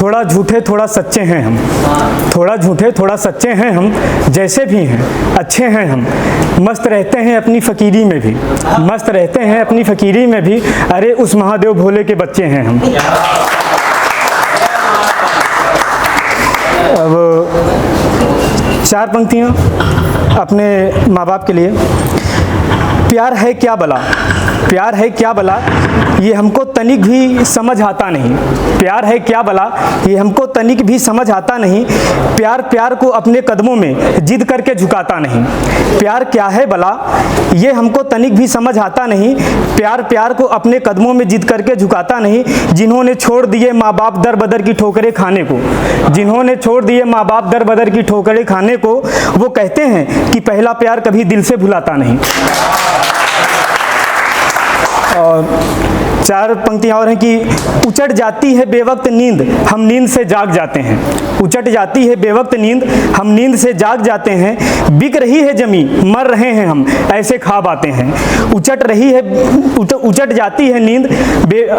थोड़ा झूठे थोड़ा सच्चे हैं हम, थोड़ा झूठे थोड़ा सच्चे हैं हम, जैसे भी हैं अच्छे हैं हम, मस्त रहते हैं अपनी फ़कीरी में भी, मस्त रहते हैं अपनी फ़कीरी में भी, अरे उस महादेव भोले के बच्चे हैं हम। अब 4 पंक्तियाँ अपने माँ बाप के लिए। प्यार है क्या भला, प्यार है क्या भला, ये हमको तनिक भी समझ आता नहीं। प्यार है क्या भला, ये हमको तनिक भी समझ आता नहीं। प्यार प्यार को अपने कदमों में जिद करके झुकाता नहीं। प्यार क्या है भला, ये हमको तनिक भी समझ आता नहीं। प्यार प्यार को अपने कदमों में जिद करके झुकाता नहीं। जिन्होंने छोड़ दिए माँ बाप दर बदर की ठोकरें खाने को, जिन्होंने छोड़ दिए माँ बाप दर बदर की ठोकरें खाने को, वो कहते हैं कि पहला प्यार कभी दिल से भुलाता नहीं। और 4 पंक्तियाँ और हैं कि उचट जाती है बेवक्त नींद, हम नींद से जाग जाते हैं। उचट जाती है बेवक्त नींद, हम नींद से जाग जाते हैं। बिक रही है जमी, मर रहे हैं हम, ऐसे ख्वाब आते हैं। उचट जाती है नींद,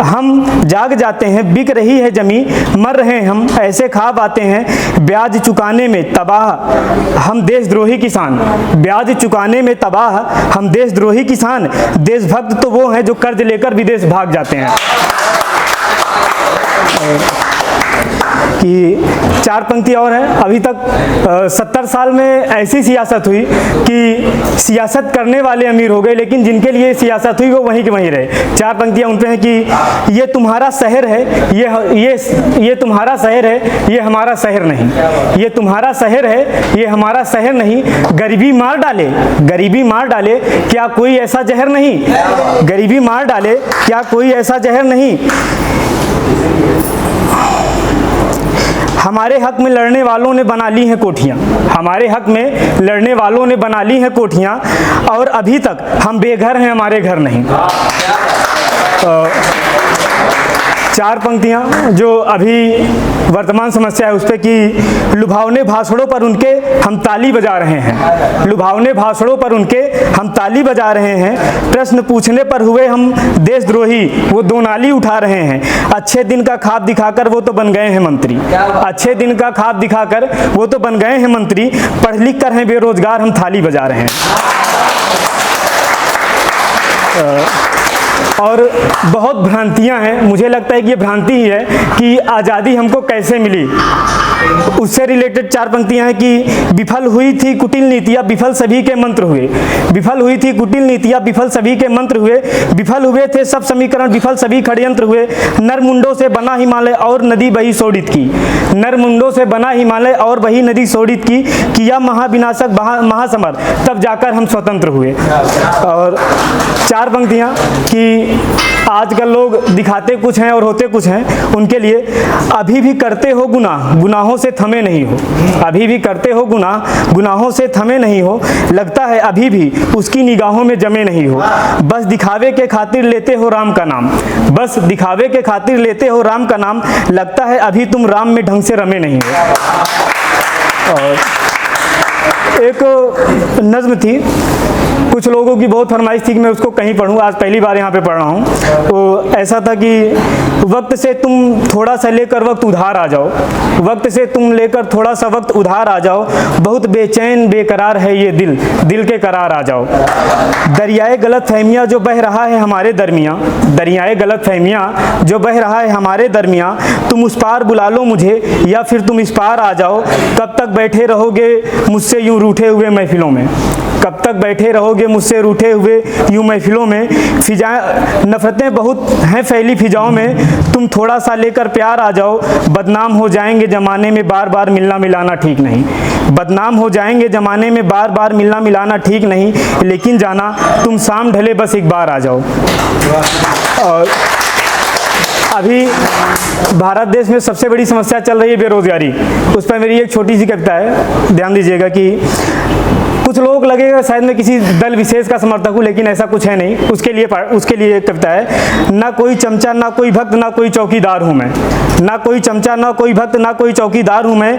हम जाग जाते हैं। बिक रही है जमी, मर रहे हैं हम, ऐसे ख्वाब आते हैं। ब्याज चुकाने में तबाह हम देशद्रोही किसान, ब्याज चुकाने में तबाह हम देशद्रोही किसान। देशभक्त तो वो हैं जो कर्ज लेकर विदेश भाग जाते हैं। कि 4 पंक्ति और हैं। अभी तक 70 साल में ऐसी सियासत हुई कि सियासत करने वाले अमीर हो गए, लेकिन जिनके लिए सियासत हुई वो वहीं के वहीं रहे। 4 पंक्तियाँ उन पे हैं कि ये तुम्हारा शहर है, ये तुम्हारा शहर है, ये हमारा शहर नहीं। ये तुम्हारा शहर है, ये हमारा शहर नहीं। गरीबी मार डाले, गरीबी मार डाले, क्या कोई ऐसा जहर नहीं। गरीबी मार डाले, क्या कोई ऐसा जहर नहीं। हमारे हक में लड़ने वालों ने बना ली हैं कोठियाँ, हमारे हक में लड़ने वालों ने बना ली हैं कोठियाँ, और अभी तक हम बेघर हैं, हमारे घर नहीं। 4 पंक्तियाँ जो अभी वर्तमान समस्या है उस पर कि लुभावने भाषणों पर उनके हम ताली बजा रहे हैं, लुभावने भाषणों पर उनके हम ताली बजा रहे हैं। प्रश्न पूछने पर हुए हम देशद्रोही, वो 2 नाली उठा रहे हैं। अच्छे दिन का ख्वाब दिखाकर वो तो बन गए हैं मंत्री, अच्छे दिन का ख्वाब दिखाकर वो तो बन गए हैं मंत्री। पढ़ लिख कर हैं बेरोजगार, हम थाली बजा रहे हैं। और बहुत भ्रांतियां हैं, मुझे लगता है कि ये भ्रांति ही है कि आज़ादी हमको कैसे मिली। उससे रिलेटेड 4 पंक्तियां हैं कि विफल हुई थी कुटिल नीतियां, विफल सभी के मंत्र हुए। विफल हुई थी कुटिल नीतियां, विफल सभी के मंत्र हुए। विफल हुए थे सब समीकरण, विफल सभी षड्यंत्र हुए। नरमुंडों से बना हिमालय और नदी बही शोधित की, नरमुंडों से बना हिमालय और बही नदी शोधित की। किया महाविनाशक महासमर, तब जाकर हम स्वतंत्र हुए। और 4 पंक्तियां कि आजकल लोग दिखाते कुछ हैं और होते कुछ हैं, उनके लिए अभी भी करते हो गुनाह, गुनाहों से थमे नहीं हो। अभी भी करते हो गुनाह, गुनाहों से थमे नहीं हो। लगता है अभी भी उसकी निगाहों में जमे नहीं हो। बस दिखावे के खातिर लेते हो राम का नाम, बस दिखावे के खातिर लेते हो राम का नाम। लगता है अभी तुम राम में ढंग से रमे नहीं हो। और एक नज्म थी, कुछ लोगों की बहुत फरमाइश थी कि मैं उसको कहीं पढ़ूं, आज पहली बार यहाँ पे पढ़ रहा हूँ। तो ऐसा था कि वक्त से तुम थोड़ा सा लेकर वक्त उधार आ जाओ, वक्त से तुम लेकर थोड़ा सा वक्त उधार आ जाओ। बहुत बेचैन बेकरार है ये दिल, दिल के करार आ जाओ। दरियाए गलत फहमियाँ जो बह रहा है हमारे दरमियाँ, दरियाए गलत फहमियाँ जो बह रहा है हमारे दरमियाँ। तुम उस पार बुला लो मुझे या फिर तुम इस पार आ जाओ। कब तक बैठे रहोगे मुझसे यूँ रूठे हुए महफिलों में, कब तक बैठे रहोगे मुझसे रूठे हुए यूं महफिलों में। नफरतें बहुत हैं फैली फिजाओं में, तुम थोड़ा सा लेकर प्यार आ जाओ। बदनाम हो जाएंगे ज़माने में बार बार मिलना मिलाना ठीक नहीं, बदनाम हो जाएंगे ज़माने में बार बार मिलना मिलाना ठीक नहीं। लेकिन जाना तुम शाम ढले बस एक बार आ जाओ। और अभी भारत देश में सबसे बड़ी समस्या चल रही है बेरोजगारी, उस पर मेरी एक छोटी सी कविता है, ध्यान दीजिएगा कि कुछ लोग लगेगा शायद मैं किसी दल विशेष का समर्थक हूँ, लेकिन ऐसा कुछ है नहीं। उसके लिए एक कविता है। ना कोई चमचा ना कोई भक्त ना कोई चौकीदार हूँ मैं, ना कोई चमचा ना कोई भक्त ना कोई चौकीदार हूँ मैं,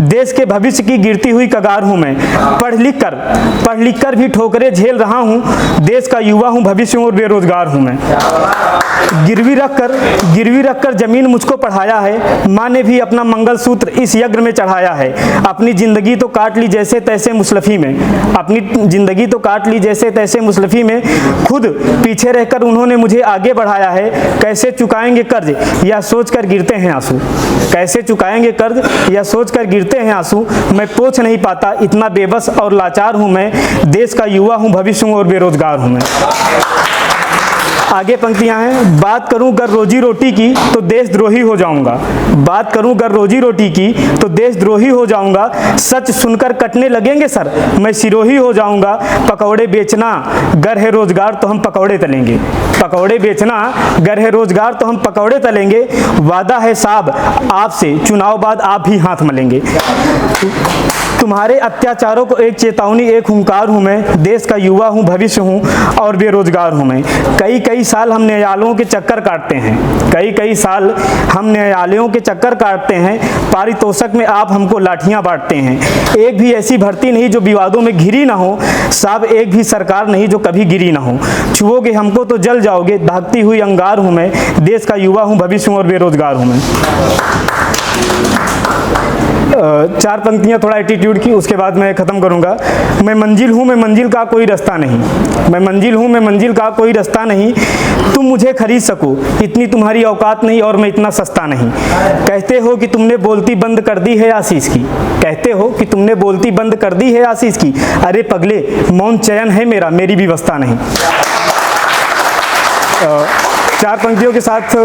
देश के भविष्य की गिरती हुई कगार हूँ मैं। पढ़ लिख कर भी ठोकरें झेल रहा हूँ, देश का युवा हूँ, भविष्य और बेरोजगार हूँ मैं। गिरवी रखकर जमीन मुझको पढ़ाया है, माँ ने भी अपना मंगलसूत्र इस यज्ञ में चढ़ाया है। अपनी जिंदगी तो काट ली जैसे तैसे मुसलफी में, अपनी जिंदगी तो काट ली जैसे तैसे मुसलफी में, खुद पीछे रहकर उन्होंने मुझे आगे बढ़ाया है। कैसे चुकाएंगे कर्ज या सोच कर गिरते हैं आंसू, कैसे चुकाएंगे कर्ज या सोच कर गिरते हैं आंसू, मैं पोंछ नहीं पाता इतना बेबस और लाचार हूँ मैं, देश का युवा हूँ, भविष्य हूँ और बेरोजगार हूँ मैं। आगे पंक्तियां हैं। बात करूं अगर रोजी रोटी की तो देशद्रोही हो जाऊंगा, बात करूं अगर रोजी रोटी की तो देशद्रोही हो जाऊंगा, सच सुनकर कटने लगेंगे सर मैं सिरोही हो जाऊंगा। पकौड़े बेचना गर है रोजगार तो हम पकौड़े तलेंगे, पकौड़े बेचना गर है रोजगार तो हम पकौड़े तलेंगे। वादा है साहब आपसे चुनाव बाद आप भी हाथ मलेंगे। तुम्हारे अत्याचारों को एक चेतावनी एक हुंकार हूँ मैं, देश का युवा हूँ, भविष्य हूँ और बेरोजगार हूँ मैं। कई साल हम न्यायालयों के चक्कर काटते हैं, कई साल हम न्यायालयों के चक्कर काटते हैं, पारितोषिक में आप हमको लाठियाँ बांटते हैं। एक भी ऐसी भर्ती नहीं जो विवादों में घिरी ना हो, साहब एक भी सरकार नहीं जो कभी गिरी ना हो। छुओगे हमको तो जल जाओगे, दागती हुई अंगार हूँ मैं, देश का युवा हूँ, भविष्य हूँ और बेरोजगार हूँ मैं। चार पंक्तियाँ थोड़ा एटीट्यूड की, उसके बाद मैं ख़त्म करूँगा। मैं मंजिल का कोई रास्ता नहीं, मैं मंजिल का कोई रास्ता नहीं, तुम मुझे खरीद सको इतनी तुम्हारी औकात नहीं और मैं इतना सस्ता नहीं। कहते हो कि तुमने बोलती बंद कर दी है आशीष की, कहते हो कि तुमने बोलती बंद कर दी है आशीष की, अरे पगले मौन चयन है मेरा, मेरी व्यवस्था नहीं। चार पंक्तियों के साथ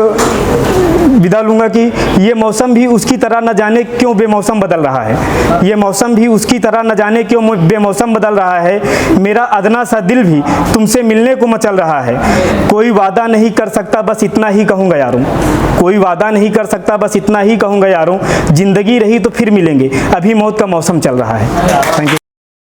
विदा लूँगा कि ये मौसम भी उसकी तरह न जाने क्यों बेमौसम बदल रहा है, ये मौसम भी उसकी तरह न जाने क्यों बेमौसम बदल रहा है। मेरा अदना सा दिल भी तुमसे मिलने को मचल रहा है। कोई वादा नहीं कर सकता बस इतना ही कहूँगा यारों, कोई वादा नहीं कर सकता बस इतना ही कहूँगा यारों, जिंदगी रही तो फिर मिलेंगे, अभी मौत का मौसम चल रहा है। Thank you.